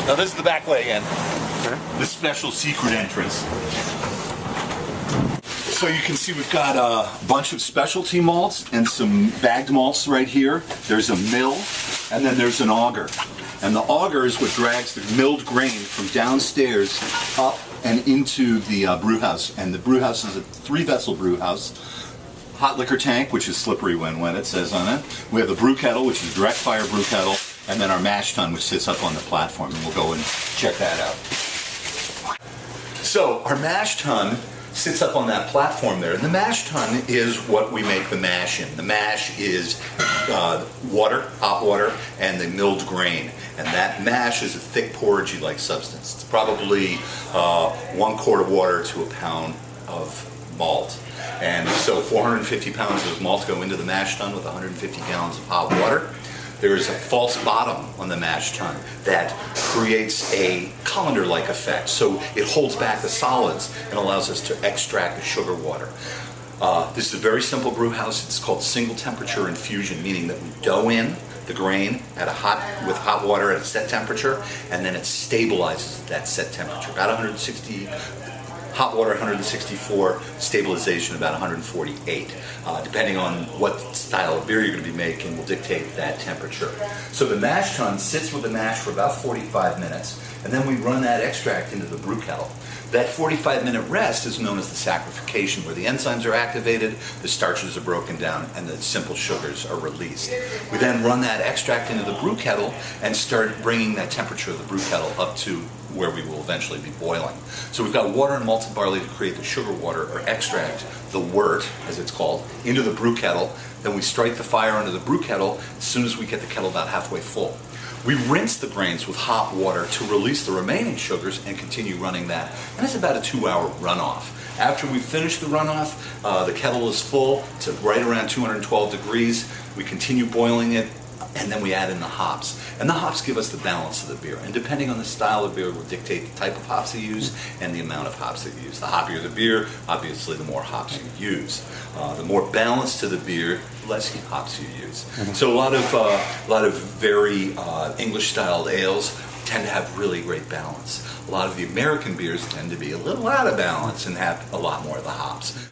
Now this is the back way in. Okay. The special secret entrance. So you can see we've got a bunch of specialty malts and some bagged malts right here. There's a mill, and then there's an auger. And the auger is what drags the milled grain from downstairs up and into the brew house. And the brew house is a 3-vessel brew house. Hot liquor tank, which is slippery when wet, it says on it. We have the brew kettle, which is direct fire brew kettle, and then our mash tun, which sits up on the platform, and we'll go and check that out. So our mash tun sits up on that platform there, and the mash tun is what we make the mash in. The mash is water, hot water, and the milled grain. And that mash is a thick porridgey-like substance. It's probably 1 quart of water to a pound of malt. And so 450 pounds of malt go into the mash tun with 150 gallons of hot water. There is a false bottom on the mash tun that creates a colander-like effect. So it holds back the solids and allows us to extract the sugar water. This is a very simple brew house. It's called single temperature infusion, meaning that we dough in the grain at with hot water at a set temperature, and then it stabilizes at that set temperature, about 160. Hot water 164, stabilization about 148. Depending on what style of beer you're going to be making will dictate that temperature. So the mash tun sits with the mash for about 45 minutes, and then we run that extract into the brew kettle. That 45-minute rest is known as the saccharification, where the enzymes are activated, the starches are broken down, and the simple sugars are released. We then run that extract into the brew kettle and start bringing that temperature of the brew kettle up to where we will eventually be boiling. So we've got water and malted barley to create the sugar water, or extract, the wort, as it's called, into the brew kettle. Then we strike the fire under the brew kettle as soon as we get the kettle about halfway full. We rinse the grains with hot water to release the remaining sugars and continue running that. And it's about a 2-hour runoff. After we finish the runoff, the kettle is full to right around 212 degrees. We continue boiling it, and then we add in the hops. And the hops give us the balance of the beer. And depending on the style of beer will dictate the type of hops you use and the amount of hops that you use. The hoppier the beer, obviously the more hops you use. The more balance to the beer, the less hops you use. So a lot of very English-styled ales tend to have really great balance. A lot of the American beers tend to be a little out of balance and have a lot more of the hops.